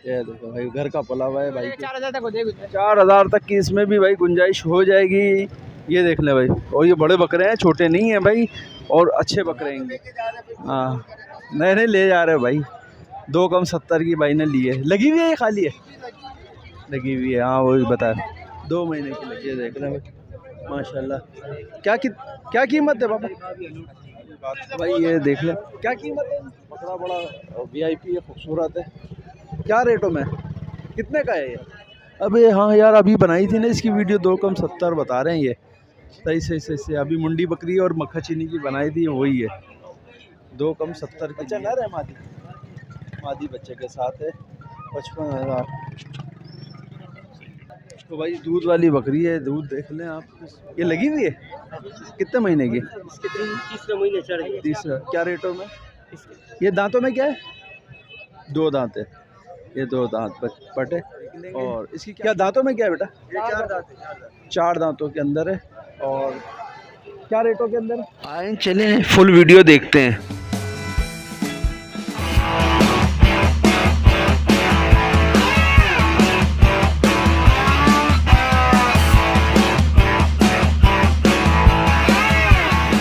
ये देखो भाई घर का पला हुआ है भाई, 4000 तक हो जाएगी। 4000 तक की इसमें भी भाई गुंजाइश हो जाएगी। ये देख ले भाई, और ये बड़े बकरे हैं, छोटे नहीं हैं भाई, और अच्छे बकरे हैं। हाँ नहीं ले जा रहे भाई, 2 कम 70 की भाई ने ली है। लगी हुई है ये, खाली है लगी हुई है। हाँ वही बताया, 2 महीने की लगी है। देख रहे भाई माशाल्लाह। क्या कीमत है पापा भाई? ये देख ले क्या कीमत है। बकरा बड़ा VIP है, खूबसूरत है। क्या रेटों में, कितने का है ये? अबे हाँ यार, अभी बनाई थी ना इसकी वीडियो, 2 कम 70 बता रहे हैं ये। सही। अभी मुंडी बकरी और मक्खा चीनी की बनाई थी, वही है 2 कम 70 की। अच्छा नर है, मादी बच्चे के साथ है, 55,000। तो भाई दूध वाली बकरी है, दूध देख लें आप। ये लगी हुई है, कितने महीने की? तीसरे महीने चढ़ गए। तीसरा। क्या रेटों में? ये दांतों में क्या है? 2 दांत है, ये 2 दांत पटे। और इसकी क्या दांतों में क्या है बेटा? 4 दांत। 4 दांतों के अंदर है। और क्या रेटों के अंदर? आए चले फुल वीडियो देखते हैं।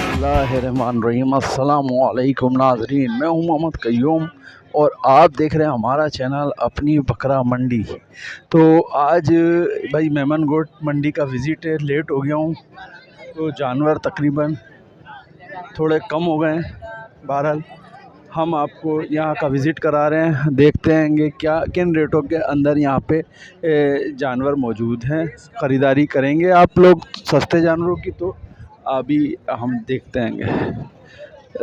बिस्मिल्लाहिर्रहमानिर्रहीम। अस्सलामुअलैकुम नाज़रीन, मैं हूं मोहम्मद कय्यूम और आप देख रहे हैं हमारा चैनल अपनी बकरा मंडी। तो आज भाई मेमन गोट मंडी का विज़िट है, लेट हो गया हूं, तो जानवर तकरीबन थोड़े कम हो गए हैं। बहरहाल हम आपको यहाँ का विज़िट करा रहे हैं, देखते हैं क्या किन रेटों के अंदर यहाँ पे जानवर मौजूद हैं। ख़रीदारी करेंगे आप लोग सस्ते जानवरों की, तो अभी हम देखते हैं।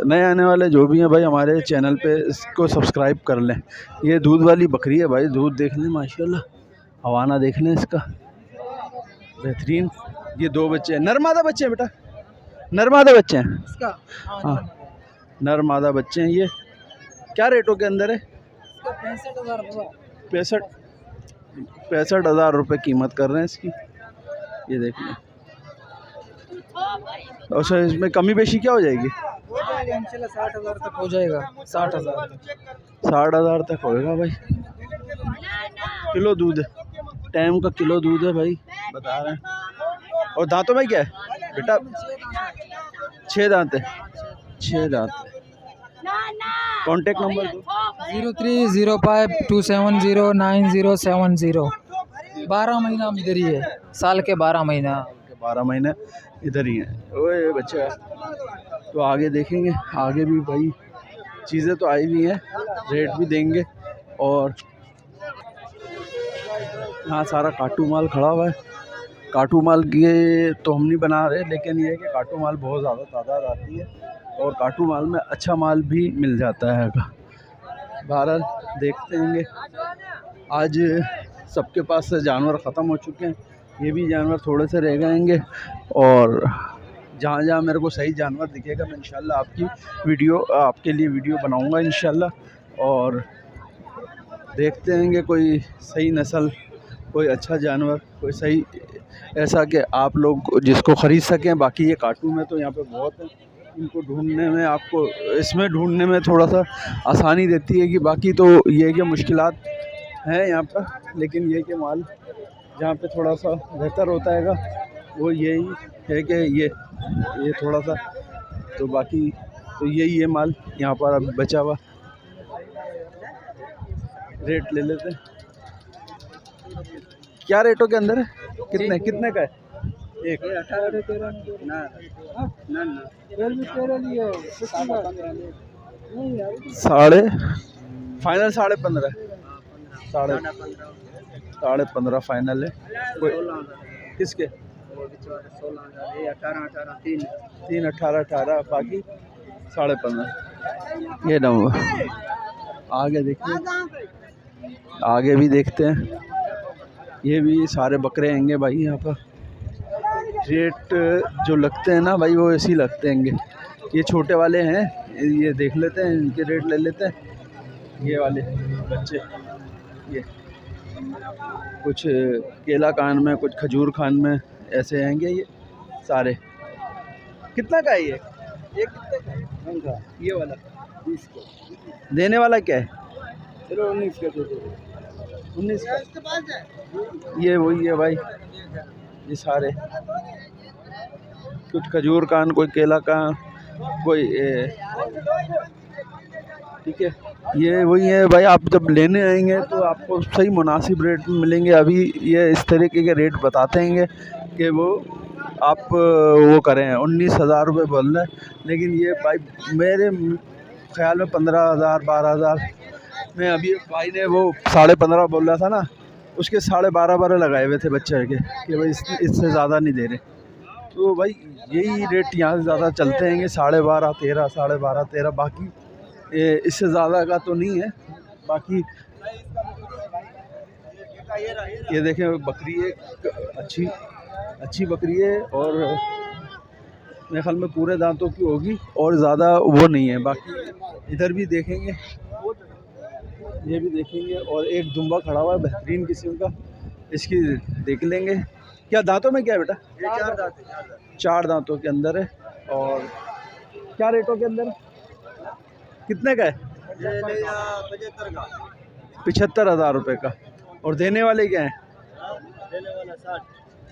नए आने वाले जो भी हैं भाई हमारे चैनल पे, इसको सब्सक्राइब कर लें। ये दूध वाली बकरी है भाई, दूध देख लें माशाल्लाह, हवाना देख लें इसका, बेहतरीन। ये 2 बच्चे हैं, नर मादा बच्चे हैं बेटा, नर मादा बच्चे हैं इसका। हाँ नर मादा बच्चे हैं। ये क्या रेटों के अंदर है? 65,000 रुपये कीमत कर रहे हैं इसकी। ये देख लें। और सर इसमें कमी बेशी क्या हो जाएगी? 60,000 तक हो जाएगा। 60,000 तक होएगा भाई। किलो दूध है, टाइम का किलो दूध है भाई, बता रहे हैं। और दांतों में क्या है बेटा? 6 दांत है, 6 दांत है। Contact number 0305270970। 12 महीना इधर ही है, साल के 12 महीना। 12 महीने इधर ही हैं। ओए बच्चा, तो आगे देखेंगे, आगे भी भाई चीज़ें तो आई हुई हैं, रेट भी देंगे। और यहाँ सारा काटू माल खड़ा हुआ है। काटू माल के तो हम नहीं बना रहे, लेकिन ये है कि काटू माल बहुत ज़्यादा तादाद आती है और काटू माल में अच्छा माल भी मिल जाता है। बहरहाल देखते हैं। आज सबके पास से जानवर ख़त्म हो चुके हैं, ये भी जानवर थोड़े से रह गएंगे। और जहाँ जहाँ मेरे को सही जानवर दिखेगा मैं इंशाल्लाह आपके लिए वीडियो बनाऊंगा इंशाल्लाह। और देखते हैं कोई सही नस्ल, कोई अच्छा जानवर, कोई सही ऐसा कि आप लोग जिसको ख़रीद सकें। बाकी ये काटू में तो यहाँ पे बहुत है, इनको ढूंढने में, आपको इसमें ढूंढने में थोड़ा सा आसानी देती है। कि बाकी तो ये है कि मुश्किलात हैं यहाँ पर, लेकिन ये कि माल जहाँ पे थोड़ा सा बेहतर होता है वो यही है कि ये थोड़ा सा, तो बाकी तो यही है माल यहाँ पर अब बचा हुआ। रेट ले लेते हैं। क्या रेटों के अंदर है? कितने का है? एक 18-13 साढ़े फाइनल 15.5 15.5 फाइनल है। कोई किसके? 3 18 बाकी 15.5। ये नंबर आगे देखिए, आगे भी देखते हैं। ये भी सारे बकरे हैंगे भाई। यहाँ पर रेट जो लगते हैं ना भाई, वो ऐसे ही लगते हैंगे। ये छोटे वाले हैं, ये देख लेते हैं, इनके रेट ले लेते हैं। ये वाले बच्चे, ये कुछ केला कान में, कुछ खजूर खान में, ऐसे हैंगे ये सारे। कितना का है ये? कितने का? ये वाला 20 का। देने वाला क्या है? चलो 19 का दे दो। 19 का। ये वही है भाई, ये सारे कुछ खजूर कान, कोई केला कान, कोई ठीक है। ये वही है भाई, आप जब लेने आएंगे तो आपको सही मुनासिब रेट में मिलेंगे। अभी ये इस तरीके के रेट बताते हैं कि वो आप वो करें 19,000 रुपये बोल रहे हैं, लेकिन ये भाई मेरे ख्याल में 15,000 12,000 में। अभी भाई ने वो 15.5 बोल रहा था ना, उसके 12.5 लगाए हुए थे बच्चे के कि भाई इससे ज़्यादा नहीं दे रहे। तो भाई यही रेट यहाँ से ज़्यादा चलते हैं, 12.5 13 12.5 13, बाकी इससे ज़्यादा का तो नहीं है। बाकी ये देखें बकरी एक अच्छी बकरी है, और मेरे ख्याल में पूरे दांतों की होगी, और ज़्यादा वो नहीं है। बाकी इधर भी देखेंगे, ये भी देखेंगे, और एक दुम्बा खड़ा हुआ है बेहतरीन किस्म का, इसकी देख लेंगे। क्या दांतों में क्या है बेटा? ये 4 दांतों के अंदर है। और क्या रेटों के अंदर है? कितने का है? 75,000 रुपये का। और देने वाले क्या हैं?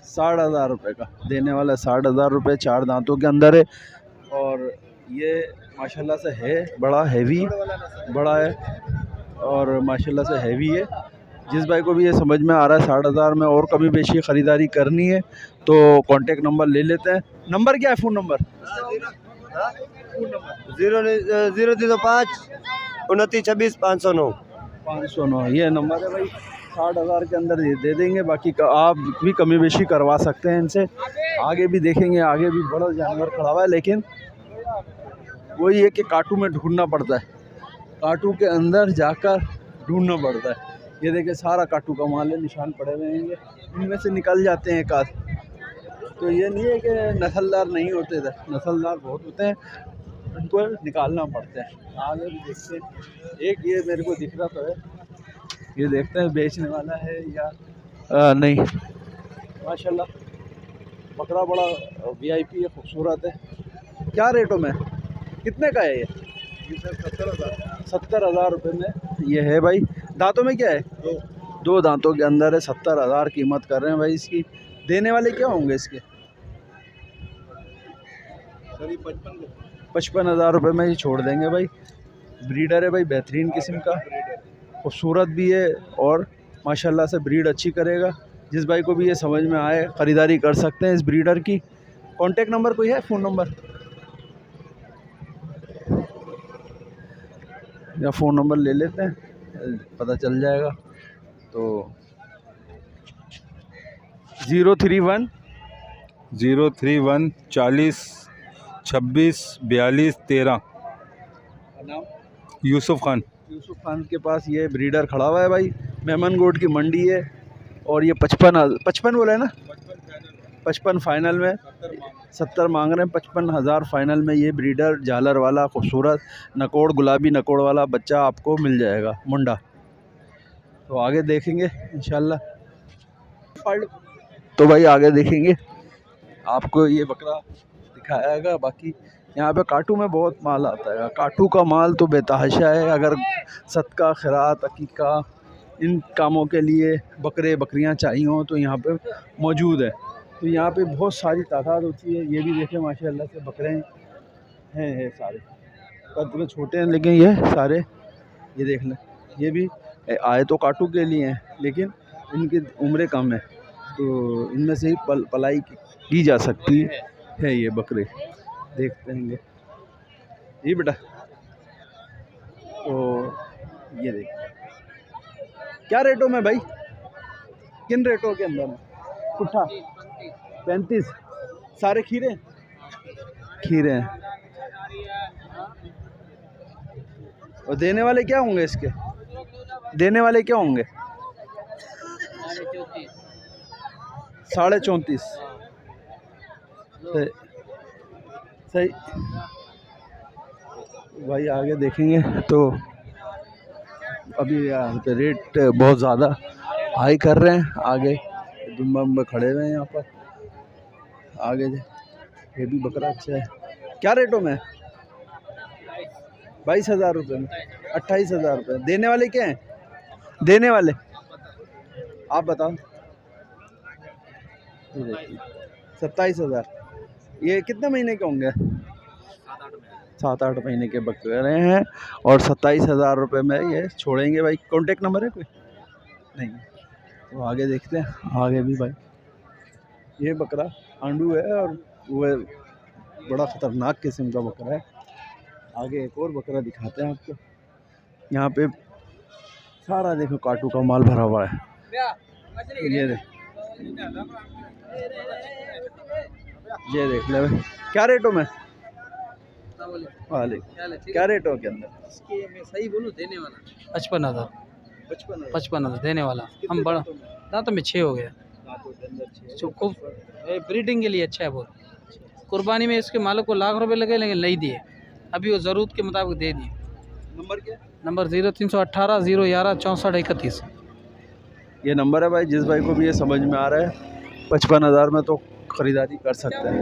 60,000 रुपये का देने वाला, 60,000 रुपये, 4 दांतों के अंदर है। और ये माशाल्लाह से है बड़ा हैवी, बड़ा है और माशाल्लाह से हैवी है। जिस भाई को भी ये समझ में आ रहा है 60,000 में और कभी बेशी ख़रीदारी करनी है तो कांटेक्ट नंबर ले लेते हैं। नंबर क्या है? Phone number 005 29 26 509। 509 ये नंबर है भाई। 60,000 के अंदर दे देंगे। बाकी आप भी कमी बेशी करवा सकते हैं इनसे। आगे भी देखेंगे, आगे भी बड़ा जानवर खड़ा हुआ है, लेकिन वही है कि काटू में ढूंढना पड़ता है, काटू के अंदर जाकर ढूंढना पड़ता है। ये देखिए सारा काटू का माल है, निशान पड़े हुए हैं, इनमें से निकल जाते हैं एक आध। तो ये नहीं है कि नस्लदार नहीं होते, नस्लदार बहुत होते हैं, उनको निकालना पड़ता है। आगे भी देखते हैं, एक ये मेरे को दिख रहा तो है, ये देखते हैं बेचने वाला है या नहीं। माशाल्लाह बकरा बड़ा वीआईपी है, खूबसूरत है। क्या रेटों में, कितने का है ये? 70,000 रुपये में ये है भाई। दांतों में क्या है? 2 दांतों के अंदर है। 70,000 कीमत कर रहे हैं भाई इसकी। देने वाले क्या होंगे इसके? 55,000 रुपये में ही छोड़ देंगे भाई। ब्रीडर है भाई, बेहतरीन किस्म का, खूबसूरत भी है और माशाल्लाह से ब्रीड अच्छी करेगा। जिस भाई को भी ये समझ में आए ख़रीदारी कर सकते हैं इस ब्रीडर की। कॉन्टेक्ट नंबर कोई है? फ़ोन नंबर या फ़ोन नंबर ले लेते हैं, पता चल जाएगा। तो 031 031 40 26 42 13। नाम यूसुफ खान। यूसुफ खान के पास ये ब्रीडर खड़ा हुआ है भाई। मेमन गोट की मंडी है और ये 55 बोला है ना, 55 फाइनल में, 70 मांग रहे हैं। 55,000 फाइनल में ये ब्रीडर झालर वाला खूबसूरत नकोड़, गुलाबी नकोड़ वाला बच्चा आपको मिल जाएगा, मुंडा। तो आगे देखेंगे इंशाल्लाह। तो भाई आगे देखेंगे, आपको ये बकरा दिखाएगा। बाकी यहाँ पे काटू में बहुत माल आता है। काटू का माल तो बेतहाशा है। अगर सदका, खिरात, अकीका, इन कामों के लिए बकरे बकरियाँ चाहिए हों तो यहाँ पे मौजूद है। तो यहाँ पे बहुत सारी तादाद होती है। ये भी देखें माशाल्लाह से बकरे हैं सारे, कद में छोटे हैं लेकिन ये सारे, ये देख लें, ये भी आए तो काटू के लिए हैं लेकिन इनकी उम्रें कम है, तो इनमें से ही पलाई की जा सकती है। ये बकरे देखते हैं ये बेटा। तो ये देख क्या रेटों में भाई, किन रेटों के अंदर में? पुट्ठा 35, सारे खीरे हैं। और देने वाले क्या होंगे इसके? देने वाले क्या होंगे? 34.5। सही भाई। आगे देखेंगे तो अभी यहाँ पे रेट बहुत ज़्यादा हाई कर रहे हैं। आगे दुम्बा खड़े हुए हैं यहाँ पर। आगे ये भी बकरा अच्छा है। क्या रेटों में? 22,000 रुपये में, 28,000 रुपये। देने वाले क्या हैं? देने वाले आप बताओ। ये देखिए 27,000। ये कितने महीने के होंगे? 7-8 महीने के बकरे हैं और 27,000 रुपये में ये छोड़ेंगे भाई। कॉन्टेक्ट नंबर है कोई? नहीं। तो आगे देखते हैं, आगे भी भाई ये बकरा आंडू है और वो बड़ा ख़तरनाक किस्म का बकरा है। आगे एक और बकरा दिखाते हैं आपको। यहाँ पे सारा देखो काटू का माल भरा हुआ है। ये देख ले भाई, क्या रेटों में? वाले क्या रेटों के अंदर? सही बोलूं देने वाला 55,000। 55,000 देने वाला। हम बड़ा दांतों में 6 हो गया। ब्रीडिंग के लिए अच्छा है बहुत। कुर्बानी में इसके मालिक को लाख रुपए लगे लेकिन नहीं दिए, अभी वो ज़रूरत के मुताबिक दे दिए। नंबर क्या? नंबर 0318 011 64 31। ये नंबर है भाई। जिस भाई को भी ये समझ में आ रहा है 55,000 में तो ख़रीदारी कर सकते हैं।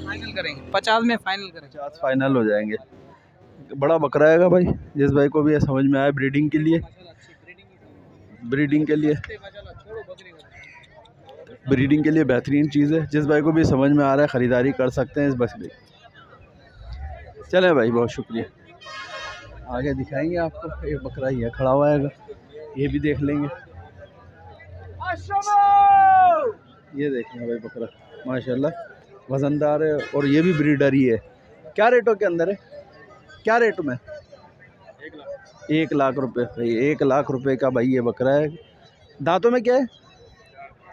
50 करेंगे, 50 में फाइनल करेंगे। 50 फाइनल हो जाएंगे। बड़ा बकरा आएगा भाई। जिस भाई को भी ये समझ में आया ब्रीडिंग के लिए बेहतरीन चीज़ है। जिस भाई को भी समझ में आ रहा है ख़रीदारी कर सकते हैं इस बकरे। चलें भाई, बहुत शुक्रिया। आगे दिखाएंगे आपको। एक बकरा ही है खड़ा हुआ है, ये भी देख लेंगे। ये देखेंगे भाई बकरा माशाल्लाह वज़नदार है और ये भी ब्रीडर ही है। क्या रेटों के अंदर है? क्या रेट में? 1 लाख रुपये भाई। 1 लाख रुपये का भाई ये बकरा है। दांतों में क्या है?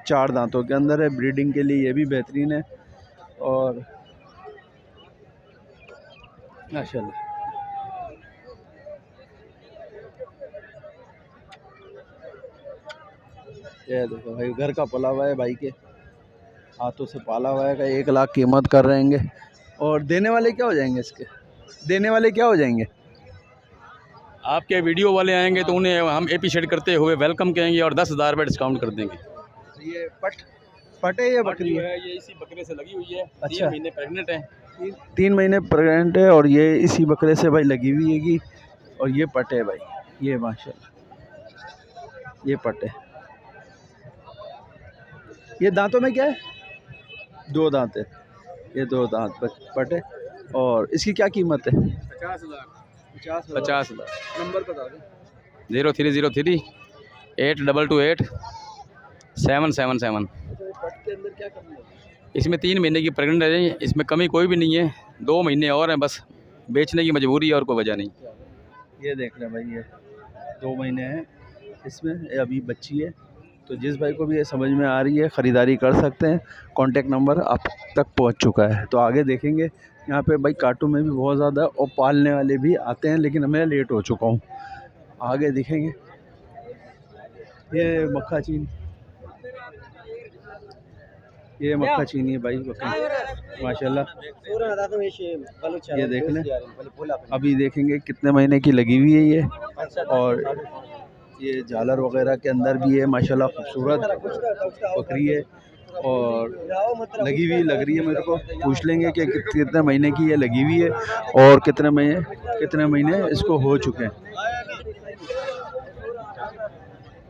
4 दांतों के अंदर है। ब्रीडिंग के लिए ये भी बेहतरीन है और माशाल्लाह। ये देखो भाई घर का पला हुआ है, भाई के हाथों से पाला हुआ है। 1 लाख कीमत कर रहेंगे। और देने वाले क्या हो जाएंगे इसके? देने वाले क्या हो जाएंगे? आपके वीडियो वाले आएंगे तो उन्हें हम एप्रिशिएट करते हुए वेलकम कहेंगे और 10,000 रुपये डिस्काउंट कर देंगे। ये पट है या बकरी है? ये इसी बकरे से लगी हुई है। अच्छा। 3 महीने प्रेग्नेंट है। 3 महीने प्रेग्नेंट है और ये इसी बकरे से भाई लगी हुई है। और ये पट है भाई, ये माशाल्लाह ये पट है। ये दांतों में क्या है? 2 दांत है। ये 2 दांत पट है। और इसकी क्या कीमत है? 50,000। नंबर बता दें। 0303 8228 777। पट के अंदर क्या कमी है? इसमें 3 महीने की प्रेग्नेंट है। इसमें कमी कोई भी नहीं है। 2 महीने और हैं, बस बेचने की मजबूरी है और कोई वजह नहीं। ये देख लें भाई, ये 2 महीने हैं इसमें, अभी बच्ची है। तो जिस भाई को भी ये समझ में आ रही है ख़रीदारी कर सकते हैं। कॉन्टेक्ट नंबर आप तक पहुंच चुका है। तो आगे देखेंगे। यहाँ पे भाई काटू में भी बहुत ज़्यादा और पालने वाले भी आते हैं, लेकिन मैं लेट हो चुका हूँ। आगे दिखेंगे। ये मक्खा चीनी, ये मक्खा चीनी है भाई बकरी माशाल्लाह। ये देख लें। अभी देखेंगे कितने महीने की लगी हुई है ये। और ये झालर वगैरह के अंदर भी है माशाल्लाह, खूबसूरत बकरी है और लगी हुई लग रही है मेरे को। पूछ लेंगे कि कितने महीने की ये लगी हुई है और कितने महीने इसको हो चुके हैं,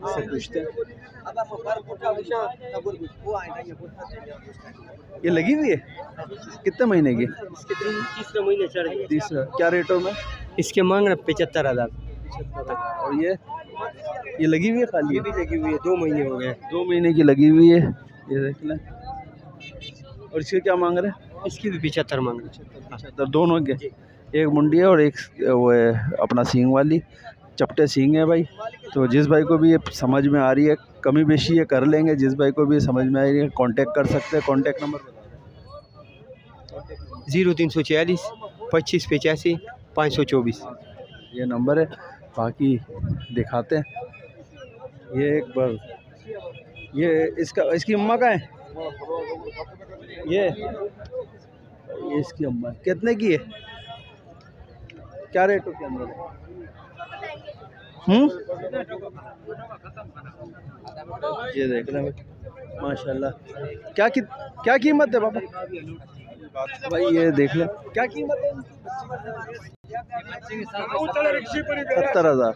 इससे पूछते हैं। ये लगी हुई है कितने महीने की? तीसरे महीने चढ़ गए। तीसरा। क्या रेटों में? इसके मांग रहे 75,000। और ये लगी हुई है खाली? ये भी लगी हुई है, 2 महीने हो गए। 2 महीने की लगी हुई है, ये देख लें। और इसके क्या मांग रहे हैं? इसकी भी 75 मांग रहे। 75 दोनों के। एक मुंडी है और एक वो है अपना सींग वाली, चपटे सींग है भाई। तो जिस भाई को भी ये समझ में आ रही है, कमी बेशी ये कर लेंगे। जिस भाई को भी समझ में आ रही है कांटेक्ट कर सकते हैं। कांटेक्ट नंबर 0340 25 85 524 ये नंबर है। बाकी दिखाते हैं। ये एक बार ये इसकी अम्मा का है। ये इसकी अम्मा कितने की है? क्या रेट के अंदर है? ये देख रहे हैं माशाल्लाह। क्या कीमत है पापा भाई? ये देख ले क्या कीमत है? 70,000।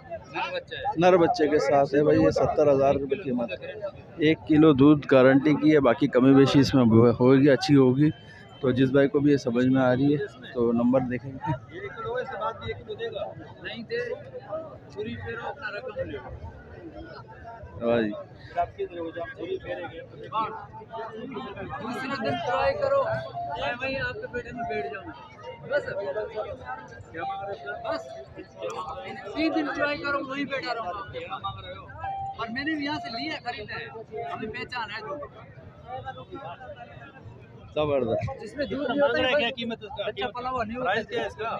नर बच्चे के साथ है भाई। ये 70,000 रुपये कीमत। 1 किलो दूध गारंटी की है, बाकी कमी बेशी इसमें होगी, अच्छी होगी। तो जिस भाई को भी ये समझ में आ रही है तो नंबर देखेंगे। हाँ जी, दूसरे दिन ट्राई करो, मैं वहीं आपके बेटे में बैठ जाऊंगा। बस 3 दिन ट्राई करो, वहीं बैठा रहूंगा। और मैंने भी यहाँ से लिया, खरीदा है, हमें पहचान है। जबरदस्त। जिसमें दूध नहीं होता है, क्या कीमत है इसका? अच्छा पला हुआ नहीं होता। प्राइस क्या है इसका?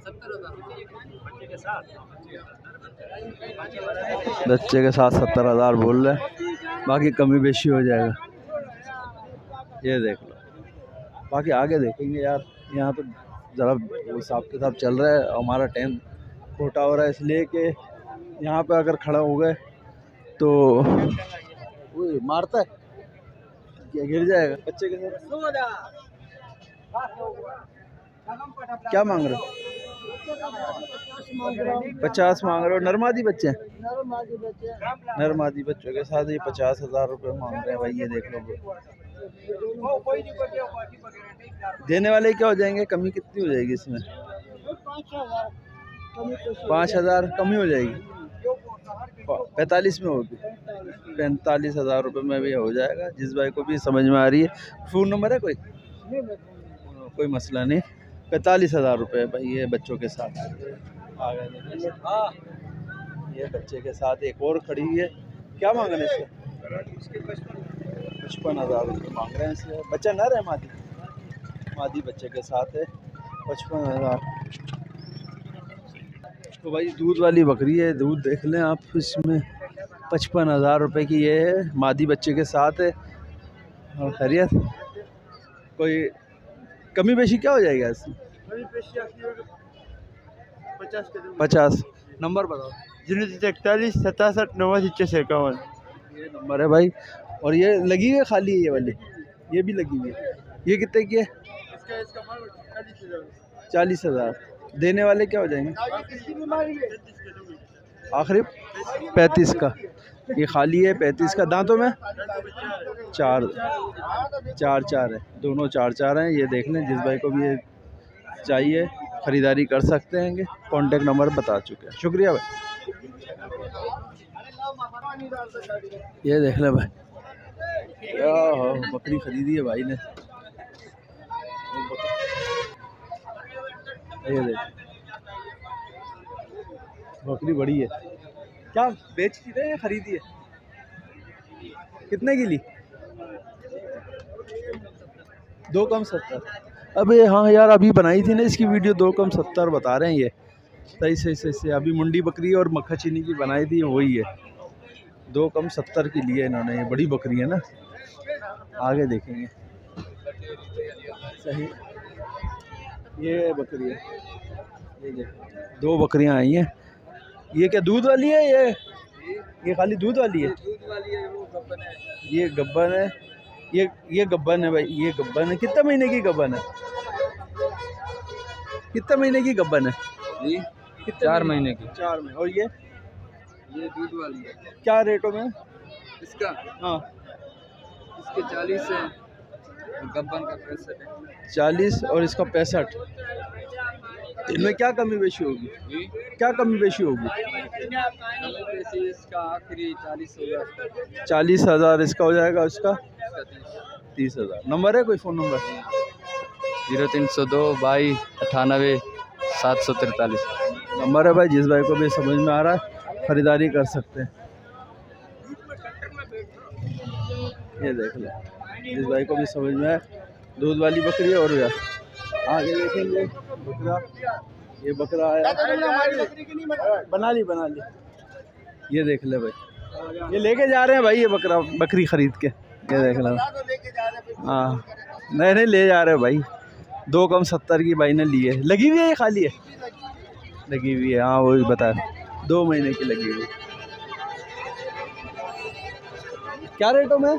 70,000 बच्चे के साथ। बच्चे के साथ 70,000 बोल रहे हैं, बाकी कमी बेशी हो जाएगा। ये देख लो, बाकी आगे देखेंगे यार। यहाँ तो ज़रा हिसाब किताब चल रहा है, हमारा टाइम खोटा हो रहा है, इसलिए कि यहाँ पे अगर खड़ा हो गए तो वो मारता है, गिर जाएगा। बच्चे के साथ क्या मांग रहे हो? 50 मांग रहे हो। नरमादी बच्चे हैं? नरमादी बच्चों के साथ ये 50,000 रुपये मांग रहे हैं भाई। ये देख लो, देने वाले क्या हो जाएंगे? कमी कितनी हो जाएगी इसमें? 5,000 कमी हो जाएगी। 45 में होगी। 45,000 रुपये में भी हो जाएगा। जिस भाई को भी समझ में आ रही है। फ़ोन नंबर है कोई? कोई मसला नहीं। 45,000 रुपये भाई ये बच्चों के साथ। आ गए ये बच्चे के साथ एक और खड़ी है। क्या मांग रहे हैं इससे? 55,000 रुपये मांग रहे हैं इससे। बच्चा नर है? मादी बच्चे के साथ है। 55,000। तो भाई दूध वाली बकरी है, दूध देख लें आप। इसमें 55,000 रुपये की ये है, मादी बच्चे के साथ है। और खैरियत कोई कमी बेशी क्या हो जाएगा इसमें? 50। नंबर बताओ। 41 67 89 51। ये नंबर है भाई। और ये लगी हुई है खाली है? ये वाली ये भी लगी हुई है। ये कितने की है? 40,000। देने वाले क्या हो जाएंगे? आखिरी 35 का। ये खाली है 35 का। दांतों में 4 है, दोनों 4 हैं। ये देख लें, जिस भाई को भी ये चाहिए ख़रीदारी कर सकते हैं। कॉन्टेक्ट नंबर बता चुके हैं। शुक्रिया भाई। ये देख लें भाई, क्या बकरी ख़रीदी है भाई ने। ये देख, बकरी बड़ी है। क्या बेच रहे हैं? ख़रीदी है? कितने की ली? 2 कम 70। अबे हाँ यार, अभी बनाई थी ना इसकी वीडियो। 2 कम 70 बता रहे हैं ये। सही। अभी मुंडी बकरी और मक्खा चीनी की बनाई थी, वही है। 2 कम 70 की लिए इन्होंने। ये बड़ी बकरी है ना। आगे देखेंगे। सही, ये बकरी है। ये देखो, 2 बकरियां आई हैं। ये क्या दूध वाली है? ये खाली दूध वाली है? ये गब्बन है। ये गब्बन है भाई। ये गब्बन है। कितने महीने की गब्बन है? कितने महीने की गब्बन है? 4 महीने की। 4 में। और ये दूध वाली है। क्या रेटों में इसका? हाँ, इसके 40 है, गब्बन का 65 है। 40 और इसका 65। इनमें क्या कमी बेशी होगी? क्या कमी बेशी होगी? इसका आखिरी 40 होगा। 40,000 इसका हो जाएगा। उसका 30,000। नंबर है कोई? Phone number? 0302 22 98 743 नंबर है भाई। जिस भाई को भी समझ में आ रहा है ख़रीदारी कर सकते हैं। ये देख लो, जिस भाई को भी समझ में आए। दूध वाली बकरी है। और यार आगे देखेंगे बकरा। ये बकरा आया, बना ली। ये देख ले भाई, ये लेके जा रहे हैं भाई। ये बकरी ख़रीद के। ये देख लो। हाँ, नहीं ले जा रहे भाई। 2 कम 70 की भाई ने ली है। लगी हुई है? ये खाली है? लगी हुई है। हाँ, वही बताया, 2 महीने की लगी हुई। क्या रेटों में?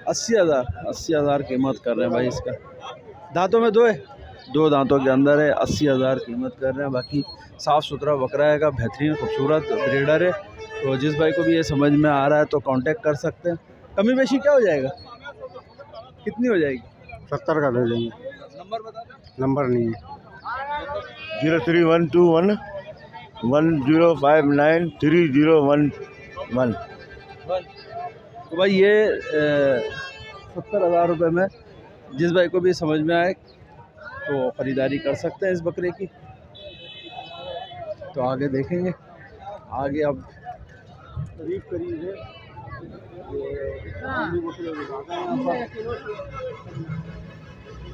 80,000 कीमत कर रहे हैं भाई इसका। दांतों में 2 है? 2 दांतों के अंदर है, 80,000 कीमत कर रहे हैं। बाकी साफ़ सुथरा बकरा है का, बेहतरीन खूबसूरत ब्रीडर है। तो जिस भाई को भी ये समझ में आ रहा है तो कांटेक्ट कर सकते हैं। कमी बेशी क्या हो जाएगा, कितनी हो जाएगी? 70 का दे देंगे। नंबर बता दें। नंबर नहीं है। 03121 1059 3011। तो भाई ये 70,000 रुपये में जिस भाई को भी समझ में आए तो ख़रीदारी कर सकते हैं इस बकरे की। तो आगे देखेंगे, आगे अब करीब है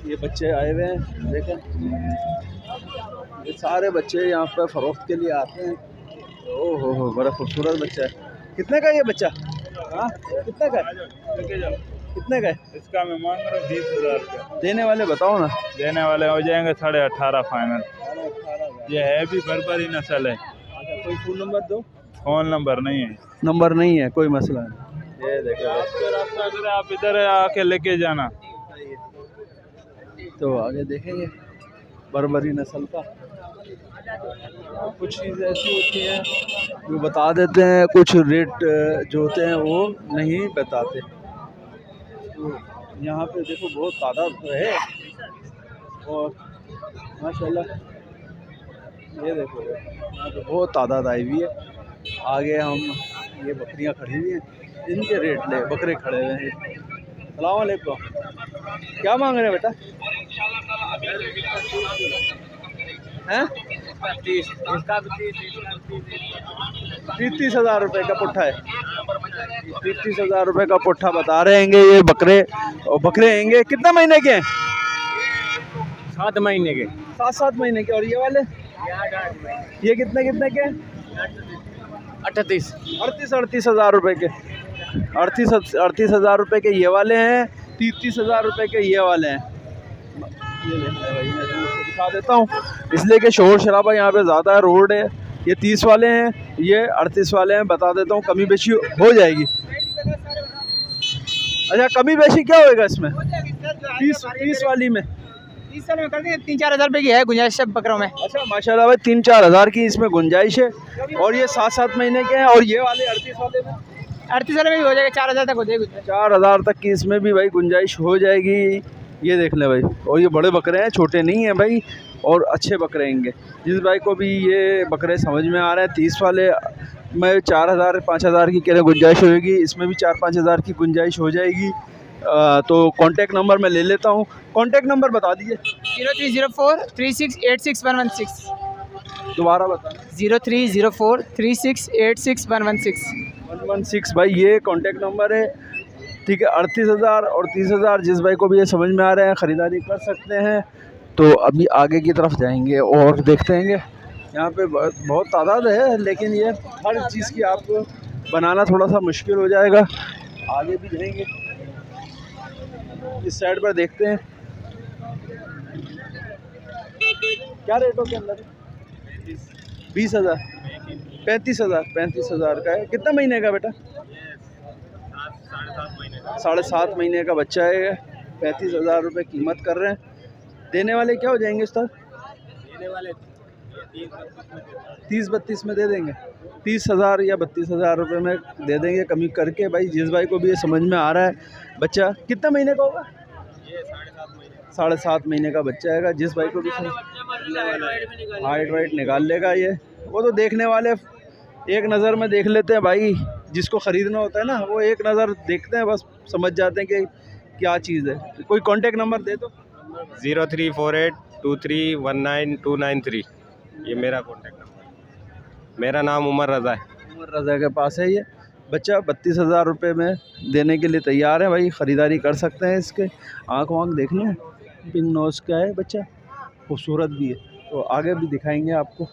ये बच्चे आए हुए हैं, देखें ये सारे बच्चे यहाँ पर फ़रोख्त के लिए आते हैं। ओह हो बड़ा खूबसूरत बच्चा है। कितने का ये बच्चा? हाँ कितने का है? कितने का है? इसका मैं मांग रहा हूँ 20,000 का। देने वाले बताओ ना। देने वाले हो जाएंगे 18.5 फाइनल। ये है भी बर्बरी नस्ल है। अच्छा कोई फ़ोन नंबर दो। फ़ोन नंबर नहीं है। नंबर नहीं है, कोई मसला नहीं। ये देखो आप इधर आके लेके जाना। तो आगे देखेंगे बर्बरी नस्ल का। कुछ चीज़ें ऐसी होती हैं जो बता देते हैं, कुछ रेट जो होते हैं वो नहीं बताते। तो यहाँ पे देखो बहुत तादाद है और माशाल्लाह ये देखो यहाँ पे बहुत तादाद आई हुई है। आगे हम ये बकरियाँ खड़ी हुई हैं, इनके रेट ले बकरे खड़े हुए हैं। सलाम अलैकुम, क्या मांग रहे हैं बेटा? हैं 30,000 रुपये का पुट्ठा है। 30,000 रुपये का पुट्ठा बता रहे हैं ये बकरे। और बकरे हैंगे कितने महीने के हैं? 7 महीने के। 7 महीने के। और ये वाले ये कितने के हैं? 38,000 रुपये के। 38,000 रुपये के ये वाले हैं, 30,000 रुपये के ये वाले हैं। ये देखना भाई मैं दिखा देता हूँ इसलिए कि शोर शराबा यहाँ पे ज़्यादा है, रोड है। ये 30 वाले हैं, ये 38 वाले हैं। बता देता हूँ कमी बेशी हो जाएगी। अच्छा कमी बेशी क्या होएगा इसमें? 30 वाली में 30 साल में कर देंगे। 3-4 हज़ार रुपये की है गुंजाइश सब बकरों में। अच्छा माशाल्लाह भाई 3-4 हज़ार की इसमें गुंजाइश है। और ये 7 महीने के हैं। और ये वाले 38 वाले में 38 वाले में भी हो जाएगा, 4 हज़ार तक हो जाएगी। 4 हज़ार तक की इसमें भी भाई गुंजाइश हो जाएगी। ये देख लें भाई। और ये बड़े बकरे हैं, छोटे नहीं हैं भाई, और अच्छे बकरे हैंगे। जिस भाई को भी ये बकरे समझ में आ रहे हैं 30 वाले में 4,000-5,000 की कह गुंजाइश होगी, इसमें भी 4-5 हज़ार की गुंजाइश हो जाएगी। तो कांटेक्ट नंबर मैं ले लेता हूँ। कांटेक्ट नंबर बता दीजिए। 0304 3686 दोबारा बता। 0304 3686 116 भाई ये कांटेक्ट नंबर है। ठीक है 38,000 और 30,000 जिस भाई को भी ये समझ में आ रहे हैं ख़रीदारी कर सकते हैं। तो अभी आगे की तरफ जाएंगे और देखते हैं। यहाँ पे बहुत तादाद है, लेकिन ये हर चीज़ की आपको बनाना थोड़ा सा मुश्किल हो जाएगा। आगे भी जाएंगे, इस साइड पर देखते हैं क्या रेटों के अंदर। 20,000 35,000 का है। कितना महीने का बेटा? 7.5 महीने का बच्चा है। 35,000 रुपये कीमत कर रहे हैं। देने वाले क्या हो जाएंगे उस्ताद? देने वाले 30-32 में दे देंगे। 30,000 या 32,000 रुपये में दे देंगे कमी करके। भाई जिस भाई को भी ये समझ में आ रहा है। बच्चा कितना महीने का होगा? 7.5 महीने का बच्चा है। जिस भाई को भी हाइट वाइट निकाल लेगा ये, वो तो देखने वाले एक नज़र में देख लेते हैं भाई। जिसको ख़रीदना होता है ना वो एक नज़र देखते हैं, बस समझ जाते हैं कि क्या चीज़ है। कोई कांटेक्ट नंबर दे दो। 03482319 ये मेरा कॉन्टेक्ट नंबर। मेरा नाम उमर रज़ा है। उमर रज़ा के पास है ये बच्चा। 32,000 रुपये में देने के लिए तैयार है भाई। ख़रीदारी कर सकते हैं। इसके आँख वाँख देखने हैं, पिंक नोज़ का है बच्चा, खूबसूरत भी है। तो आगे भी दिखाएंगे आपको,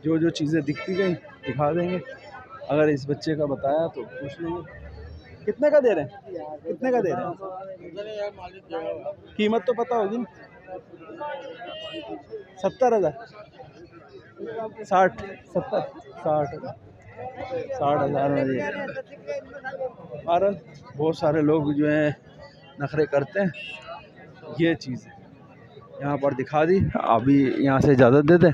जो जो चीज़ें दिखती गई दिखा देंगे। अगर इस बच्चे का बताया तो पूछ लेंगे कितने का दे रहे हैं, कितने का दे रहे हैं। कीमत तो पता होगी ना। 70,000 60 हज़ार में दे। और बहुत सारे लोग जो हैं नखरे करते हैं। ये चीज़ है यहाँ पर दिखा दी, अभी यहाँ से इजाज़त दे दें।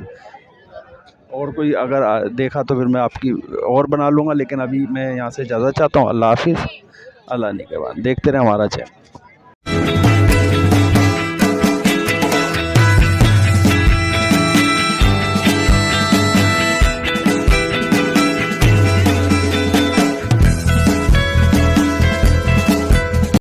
और कोई अगर देखा तो फिर मैं आपकी और बना लूँगा, लेकिन अभी मैं यहाँ से इजाज़त चाहता हूँ। अल्लाह हाफिज़। अल्लाह निगहबान। देखते रहे हमारा चैनल।